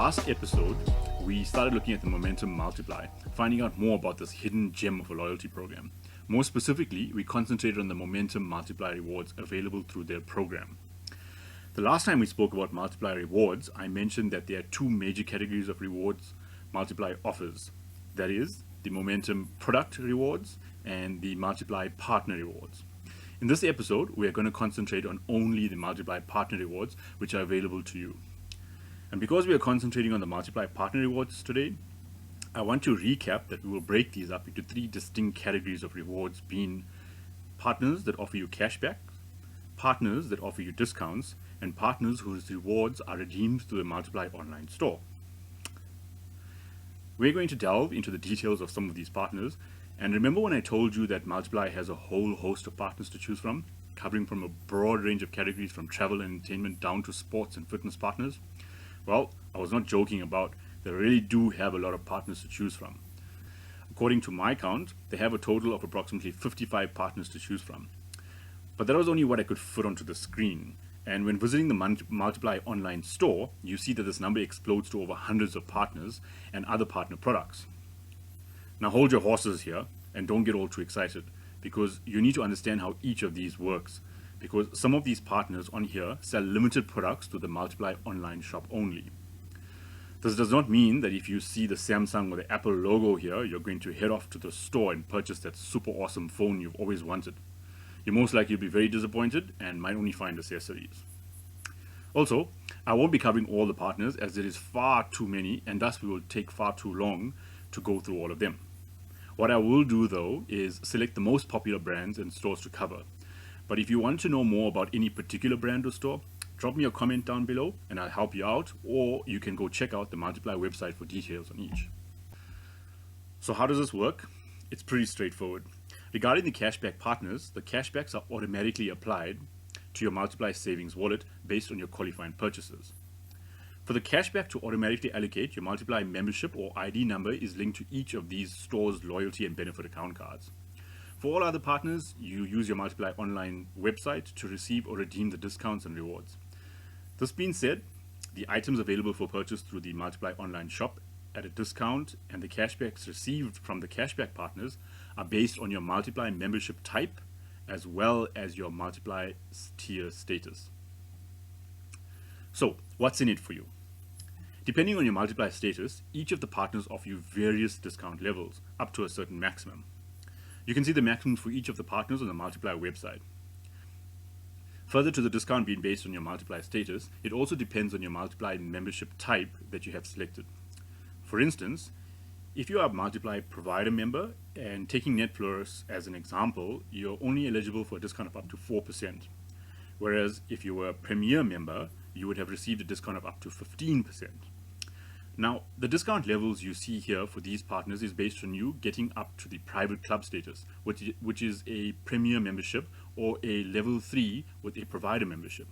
last episode, we started looking at the Momentum Multiply, finding out more about this hidden gem of a loyalty program. More specifically, we concentrated on the Momentum Multiply rewards available through their program. The last time we spoke about Multiply rewards, I mentioned that there are two major categories of rewards Multiply offers. That is, the Momentum product rewards and the Multiply partner rewards. In this episode, we are going to concentrate on only the Multiply partner rewards, which are available to you. And because we are concentrating on the Multiply partner rewards today, I want to recap that we will break these up into three distinct categories of rewards, being partners that offer you cashback, partners that offer you discounts, and partners whose rewards are redeemed through the Multiply online store. We're going to delve into the details of some of these partners. And remember when I told you that Multiply has a whole host of partners to choose from, covering from a broad range of categories from travel and entertainment down to sports and fitness partners? Well, I was not joking about. They really do have a lot of partners to choose from. According to my count, they have a total of approximately 55 partners to choose from. But that was only what I could fit onto the screen. And when visiting the Multiply online store, you see that this number explodes to over hundreds of partners and other partner products. Now hold your horses here and don't get all too excited, because you need to understand how each of these works, because some of these partners on here sell limited products to the Multiply online shop only. This does not mean that if you see the Samsung or the Apple logo here, you're going to head off to the store and purchase that super awesome phone you've always wanted. You're most likely to be very disappointed and might only find accessories. Also, I won't be covering all the partners as there is far too many, and thus we will take far too long to go through all of them. What I will do though is select the most popular brands and stores to cover. But if you want to know more about any particular brand or store, drop me a comment down below and I'll help you out, or you can go check out the Multiply website for details on each. So how does this work? It's pretty straightforward. Regarding the cashback partners, the cashbacks are automatically applied to your Multiply savings wallet based on your qualifying purchases. For the cashback to automatically allocate, your Multiply membership or ID number is linked to each of these stores' loyalty and benefit account cards. For all other partners, you use your Multiply online website to receive or redeem the discounts and rewards. This being said, the items available for purchase through the Multiply online shop at a discount and the cashbacks received from the cashback partners are based on your Multiply membership type as well as your Multiply tier status. So, what's in it for you? Depending on your Multiply status, each of the partners offer you various discount levels, up to a certain maximum. You can see the maximums for each of the partners on the Multiply website. Further to the discount being based on your Multiply status, it also depends on your Multiply membership type that you have selected. For instance, if you are a Multiply provider member, and taking Netflix as an example, you're only eligible for a discount of up to 4%. Whereas if you were a Premier member, you would have received a discount of up to 15%. Now, the discount levels you see here for these partners is based on you getting up to the private club status, which is a Premier membership or a level 3 with a provider membership.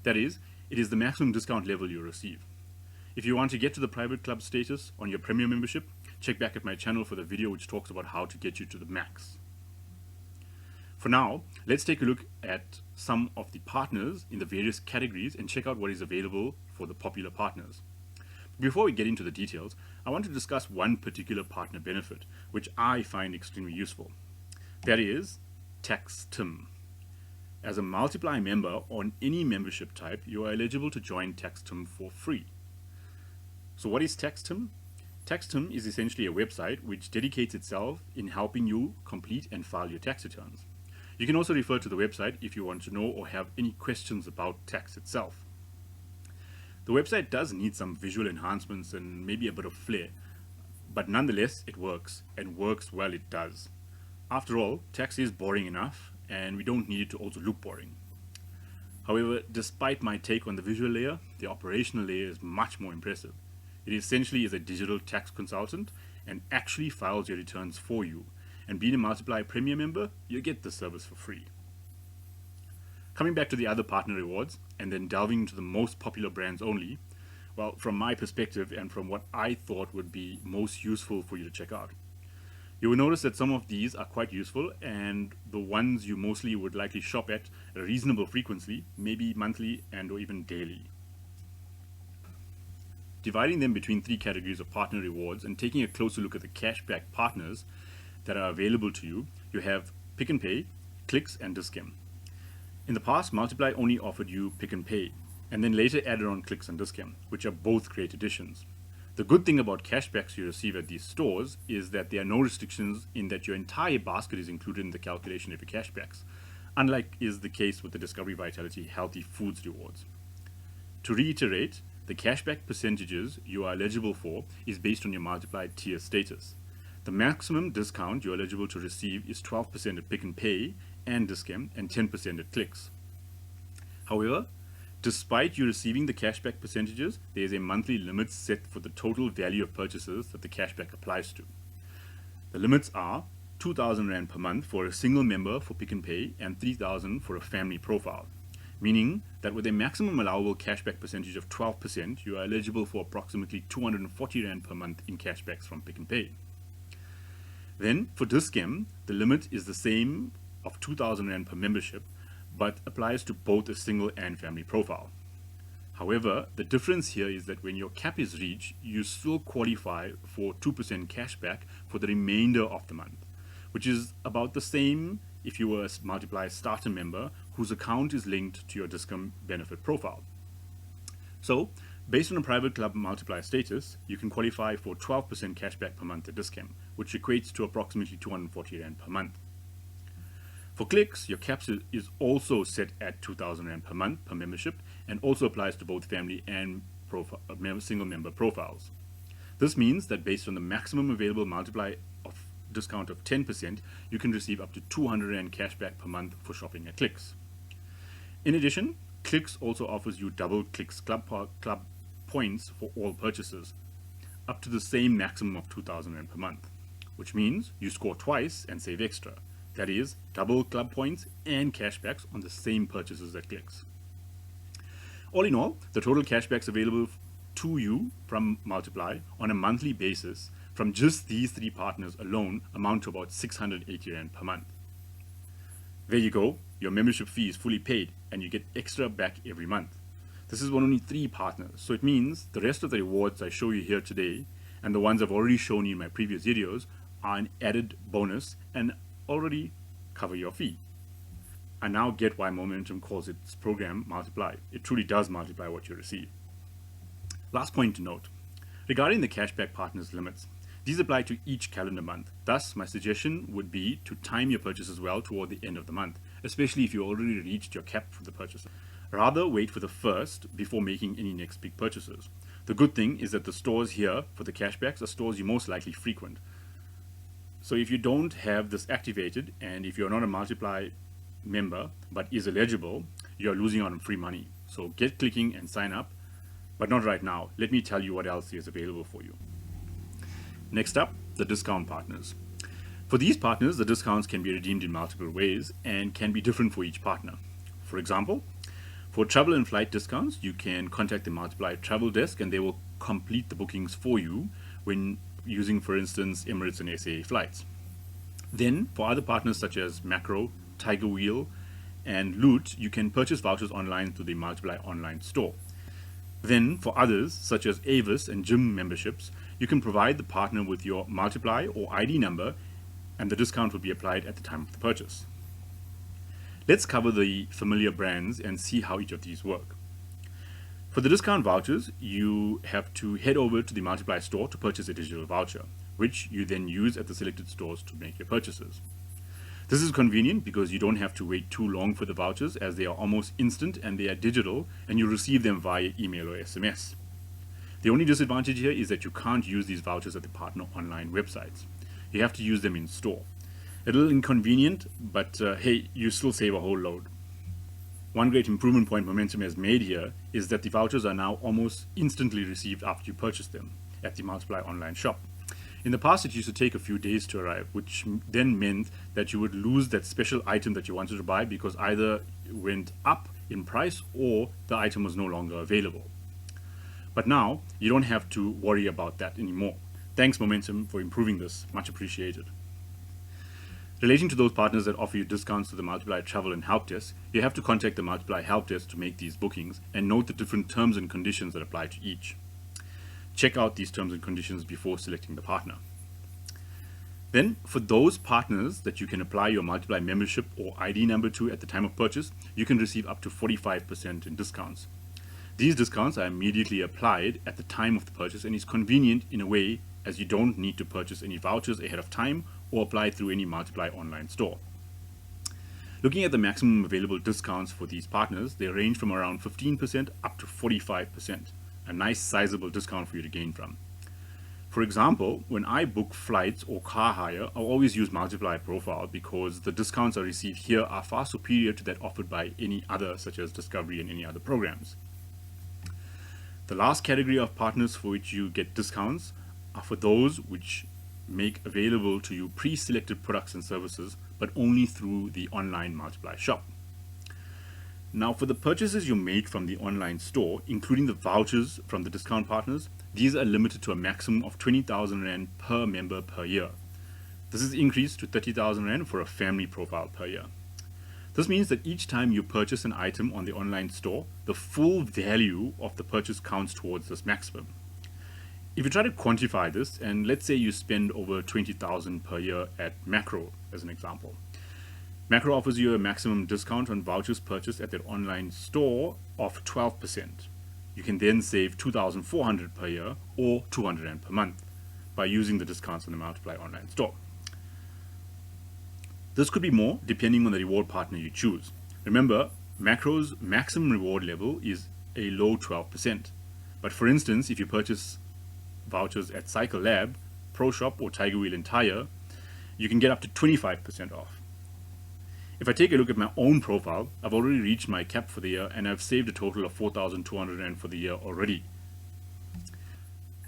That is, it is the maximum discount level you receive. If you want to get to the private club status on your Premier membership, check back at my channel for the video which talks about how to get you to the max. For now, let's take a look at some of the partners in the various categories and check out what is available for the popular partners. Before we get into the details, I want to discuss one particular partner benefit, which I find extremely useful. That is TaxTim. As a Multiply member on any membership type, you are eligible to join TaxTim for free. So what is TaxTim? TaxTim is essentially a website which dedicates itself in helping you complete and file your tax returns. You can also refer to the website if you want to know or have any questions about tax itself. The website does need some visual enhancements and maybe a bit of flair, but nonetheless it works, and works well it does. After all, tax is boring enough and we don't need it to also look boring. However, despite my take on the visual layer, the operational layer is much more impressive. It essentially is a digital tax consultant and actually files your returns for you, and being a Multiply Premier member, you get the service for free. Coming back to the other partner rewards, and then delving into the most popular brands only, well, from my perspective and from what I thought would be most useful for you to check out. You will notice that some of these are quite useful, and the ones you mostly would likely shop at a reasonable frequency, maybe monthly and or even daily. dividing them between 3 categories of partner rewards and taking a closer look at the cashback partners that are available to you, you have Pick and Pay, Clicks, and Discount. In the past, Multiply only offered you Pick and Pay, and then later added on Clicks and Discount, which are both great additions. The good thing about cashbacks you receive at these stores is that there are no restrictions in that your entire basket is included in the calculation of your cashbacks, unlike is the case with the Discovery Vitality Healthy Foods rewards. To reiterate, the cashback percentages you are eligible for is based on your Multiply tier status. The maximum discount you're eligible to receive is 12% at Pick and Pay and Discount and 10% at Clicks. However, despite you receiving the cashback percentages, there is a monthly limit set for the total value of purchases that the cashback applies to. The limits are 2,000 Rand per month for a single member for Pick and Pay and 3,000 for a family profile, meaning that with a maximum allowable cashback percentage of 12%, you are eligible for approximately 240 Rand per month in cashbacks from Pick and Pay. Then, for Discount, the limit is the same of 2,000 Rand per membership, but applies to both a single and family profile. However, the difference here is that when your cap is reached, you still qualify for 2% cashback for the remainder of the month, which is about the same if you were a Multiply starter member whose account is linked to your Discount benefit profile. So, based on a private club Multiply status, you can qualify for 12% cashback per month at Discount, which equates to approximately 240 Rand per month. For Clicks, your cap is also set at 2,000 Rand per month per membership and also applies to both family and single member profiles. This means that based on the maximum available Multiply of discount of 10%, you can receive up to 200 Rand cashback per month for shopping at Clicks. In addition, Clicks also offers you double Clicks Club points for all purchases, up to the same maximum of 2,000 Rand per month, which means you score twice and save extra. That is, double club points and cashbacks on the same purchases at Clicks. All in all, the total cashbacks available to you from Multiply on a monthly basis from just these 3 partners alone amount to about 680 Rand per month. There you go, your membership fee is fully paid and you get extra back every month. This is only 3 partners, so it means the rest of the rewards I show you here today and the ones I've already shown you in my previous videos are an added bonus and already cover your fee. I now get why Momentum calls its program Multiply. It truly does multiply what you receive. Last point to note. Regarding the cashback partners limits, these apply to each calendar month. Thus, my suggestion would be to time your purchases well toward the end of the month, especially if you already reached your cap for the purchases. Rather, wait for the first before making any next big purchases. The good thing is that the stores here for the cashbacks are stores you most likely frequent. So if you don't have this activated, and if you're not a Multiply member but is eligible, you're losing out on free money. So get clicking and sign up, but not right now. Let me tell you what else is available for you. Next up, the discount partners. For these partners, the discounts can be redeemed in multiple ways and can be different for each partner. For example, for travel and flight discounts, you can contact the Multiply travel desk and they will complete the bookings for you when using, for instance, Emirates and SAA flights. Then, for other partners such as Macro, Tiger Wheel, and Loot, you can purchase vouchers online through the Multiply online store. Then, for others, such as Avis and gym memberships, you can provide the partner with your Multiply or ID number, and the discount will be applied at the time of the purchase. Let's cover the familiar brands and see how each of these work. For the discount vouchers, you have to head over to the Multiply store to purchase a digital voucher, which you then use at the selected stores to make your purchases. This is convenient because you don't have to wait too long for the vouchers, as they are almost instant and they are digital and you receive them via email or SMS. The only disadvantage here is that you can't use these vouchers at the partner online websites. You have to use them in store. A little inconvenient, but hey, you still save a whole load. One great improvement point Momentum has made here is that the vouchers are now almost instantly received after you purchase them at the Multiply online shop. In the past, it used to take a few days to arrive, which then meant that you would lose that special item that you wanted to buy because either it went up in price or the item was no longer available. But now, you don't have to worry about that anymore. Thanks, Momentum, for improving this. Much appreciated. Relating to those partners that offer you discounts to the Multiply Travel and Help Desk, you have to contact the Multiply Help Desk to make these bookings and note the different terms and conditions that apply to each. Check out these terms and conditions before selecting the partner. Then, for those partners that you can apply your Multiply membership or ID number to at the time of purchase, you can receive up to 45% in discounts. These discounts are immediately applied at the time of the purchase and is convenient in a way as you don't need to purchase any vouchers ahead of time or apply through any Multiply online store. Looking at the maximum available discounts for these partners, they range from around 15% up to 45%, a nice sizable discount for you to gain from. For example, when I book flights or car hire, I'll always use Multiply profile because the discounts I receive here are far superior to that offered by any other, such as Discovery and any other programs. The last category of partners for which you get discounts are for those which make available to you pre-selected products and services, but only through the online Multiply shop. Now, for the purchases you make from the online store, including the vouchers from the discount partners, these are limited to a maximum of 20,000 Rand per member per year. This is increased to 30,000 Rand for a family profile per year. This means that each time you purchase an item on the online store, the full value of the purchase counts towards this maximum. If you try to quantify this, and let's say you spend over 20,000 per year at Macro, as an example. Macro offers you a maximum discount on vouchers purchased at their online store of 12%. You can then save 2,400 per year or 200 Rand per month by using the discounts on the Multiply online store. This could be more depending on the reward partner you choose. Remember, Macro's maximum reward level is a low 12%. But for instance, if you purchase vouchers at Cycle Lab, Pro Shop or Tiger Wheel and Tire, you can get up to 25% off. If I take a look at my own profile, I've already reached my cap for the year and I've saved a total of 4,200 Rand for the year already.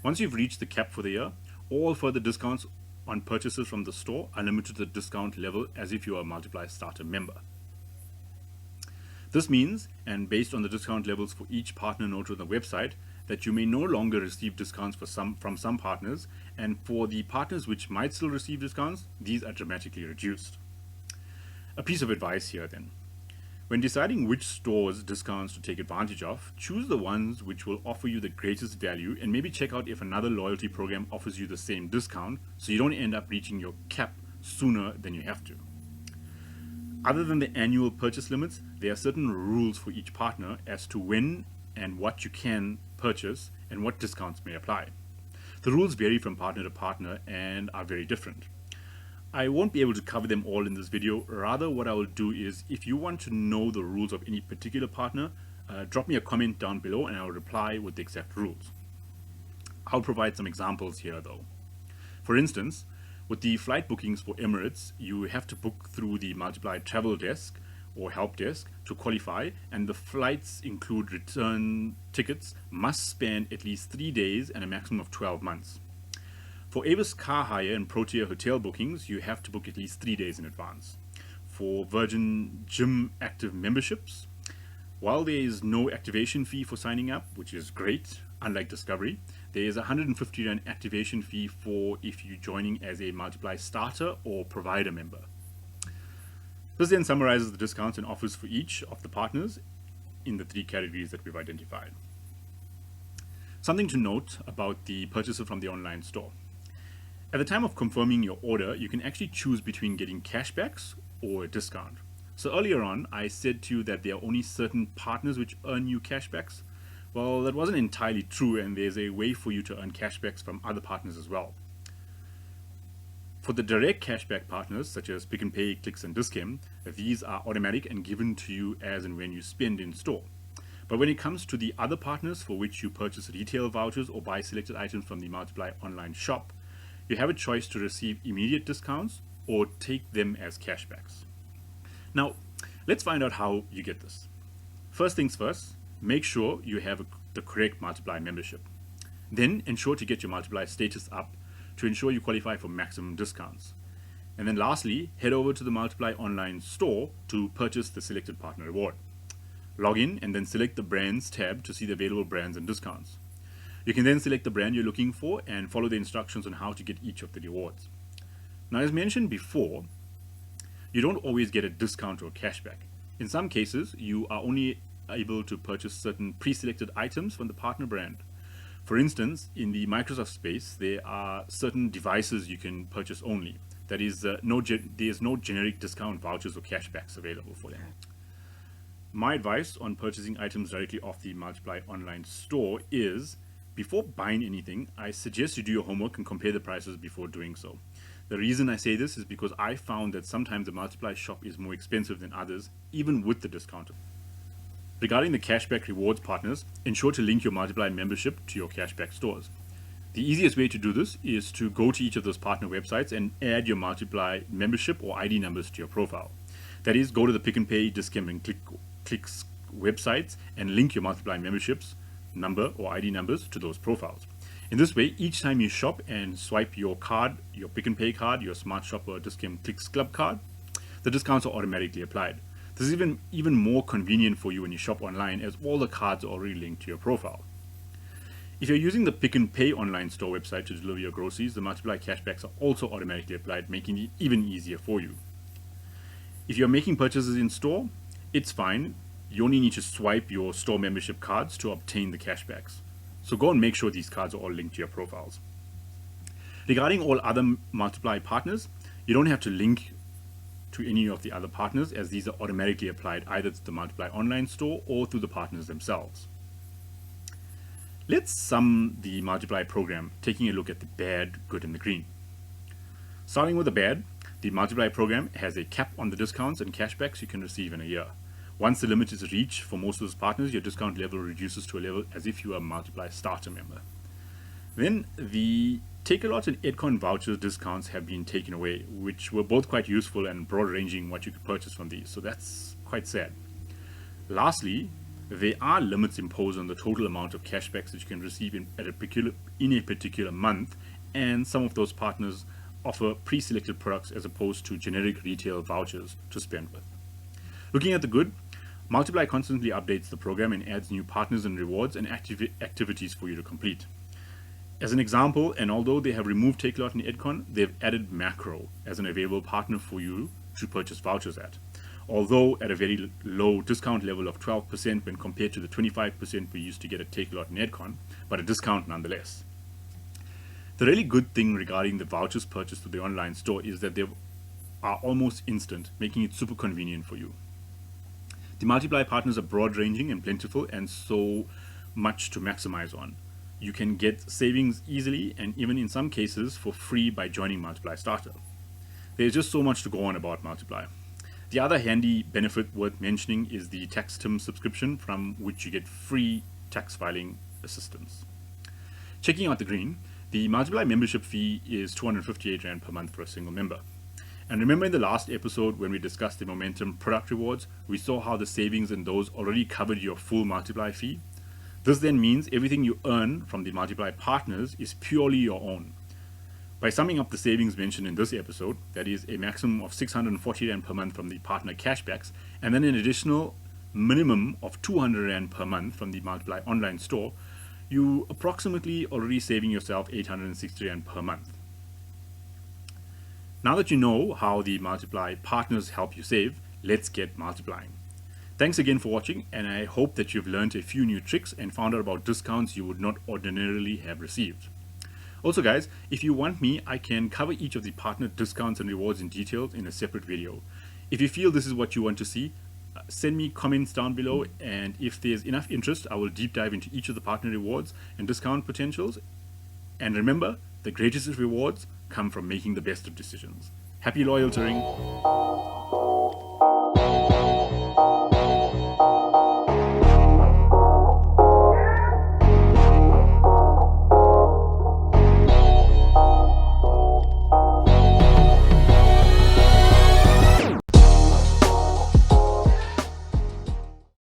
Once you've reached the cap for the year, all further discounts on purchases from the store are limited to the discount level as if you are a Multiply Starter member. This means, and based on the discount levels for each partner noted on the website, that you may no longer receive discounts from some partners, and for the partners which might still receive discounts, these are dramatically reduced. A piece of advice here then. When deciding which stores discounts to take advantage of, choose the ones which will offer you the greatest value and maybe check out if another loyalty program offers you the same discount so you don't end up reaching your cap sooner than you have to. Other than the annual purchase limits, there are certain rules for each partner as to when and what you can purchase and what discounts may apply. The rules vary from partner to partner and are very different. I won't be able to cover them all in this video. Rather, what I will do is, if you want to know the rules of any particular partner, drop me a comment down below and I will reply with the exact rules. I'll provide some examples here though. For instance, with the flight bookings for Emirates, you have to book through the Multiply Travel Desk or Help Desk to qualify, and the flights include return tickets, must span at least 3 days and a maximum of 12 months. For Avis car hire and Protea hotel bookings, you have to book at least 3 days in advance. For Virgin Gym active memberships, while there is no activation fee for signing up, which is great, unlike Discovery, there is a 150 Rand activation fee for if you're joining as a Multiply Starter or Provider member. This then summarizes the discounts and offers for each of the partners in the 3 categories that we've identified. Something to note about the purchaser from the online store. At the time of confirming your order, you can actually choose between getting cashbacks or a discount. So earlier on, I said to you that there are only certain partners which earn you cashbacks. Well, that wasn't entirely true, and there's a way for you to earn cashbacks from other partners as well. For the direct cashback partners, such as Pick n Pay, Clicks and Dis-Chem, these are automatic and given to you as and when you spend in store. But when it comes to the other partners for which you purchase retail vouchers or buy selected items from the Multiply online shop, you have a choice to receive immediate discounts or take them as cashbacks. Now, let's find out how you get this. First things first, make sure you have the correct Multiply membership. Then ensure to get your Multiply status up to ensure you qualify for maximum discounts. And then lastly, head over to the Multiply online store to purchase the selected partner reward. Log in and then select the Brands tab to see the available brands and discounts. You can then select the brand you're looking for and follow the instructions on how to get each of the rewards. Now, as mentioned before, you don't always get a discount or cashback. In some cases, you are only able to purchase certain pre-selected items from the partner brand. For instance, in the Microsoft space, there are certain devices you can purchase only. That is, there's no generic discount vouchers or cashbacks available for them. My advice on purchasing items directly off the Multiply online store is, before buying anything, I suggest you do your homework and compare the prices before doing so. The reason I say this is because I found that sometimes the Multiply shop is more expensive than others, even with the discount. Regarding the cashback rewards partners, ensure to link your Multiply membership to your cashback stores. The easiest way to do this is to go to each of those partner websites and add your Multiply membership or ID numbers to your profile. That is, go to the Pick and Pay, Discount, and Clicks websites and link your Multiply memberships number or ID numbers to those profiles. In this way, each time you shop and swipe your card, your Pick and Pay card, your Smart Shopper Discount Clicks Club card, the discounts are automatically applied. This is even more convenient for you when you shop online, as all the cards are already linked to your profile. If you're using the Pick and Pay online store website to deliver your groceries, the Multiply cashbacks are also automatically applied, making it even easier for you. If you're making purchases in store, it's fine. You only need to swipe your store membership cards to obtain the cashbacks. So go and make sure these cards are all linked to your profiles. Regarding all other Multiply partners, you don't have to link to any of the other partners, as these are automatically applied either to the Multiply online store or through the partners themselves. Let's sum the Multiply program, taking a look at the bad, good, and the green. Starting with the bad, the Multiply program has a cap on the discounts and cashbacks you can receive in a year. Once the limit is reached for most of those partners, your discount level reduces to a level as if you are a Multiply starter member. Then the Take-A-Lot and Edcon voucher discounts have been taken away, which were both quite useful and broad-ranging what you could purchase from these, so that's quite sad. Lastly, there are limits imposed on the total amount of cashbacks that you can receive in a particular month, and some of those partners offer pre-selected products as opposed to generic retail vouchers to spend with. Looking at the good, Multiply constantly updates the program and adds new partners and rewards and activities for you to complete. As an example, and although they have removed Take-A-Lot and Edcon, they've added Macro as an available partner for you to purchase vouchers at, although at a very low discount level of 12% when compared to the 25% we used to get at Take-A-Lot and Edcon, but a discount nonetheless. The really good thing regarding the vouchers purchased through the online store is that they are almost instant, making it super convenient for you. The Multiply partners are broad-ranging and plentiful, and so much to maximize on. You can get savings easily and even in some cases for free by joining Multiply Starter. There's just so much to go on about Multiply. The other handy benefit worth mentioning is the TaxTim subscription, from which you get free tax filing assistance. Checking out the green, the Multiply membership fee is 258 Rand per month for a single member. And remember in the last episode when we discussed the Momentum product rewards, we saw how the savings in those already covered your full Multiply fee? This then means everything you earn from the Multiply partners is purely your own. By summing up the savings mentioned in this episode, that is a maximum of 640 Rand per month from the partner cashbacks, and then an additional minimum of 200 Rand per month from the Multiply online store, you approximately already saving yourself 860 Rand per month. Now that you know how the Multiply partners help you save, let's get multiplying. Thanks again for watching, and I hope that you've learned a few new tricks and found out about discounts you would not ordinarily have received. Also guys, if you want me, I can cover each of the partner discounts and rewards in detail in a separate video. If you feel this is what you want to see, send me comments down below, and if there's enough interest, I will deep dive into each of the partner rewards and discount potentials. And remember, the greatest rewards come from making the best of decisions. Happy loyaltying!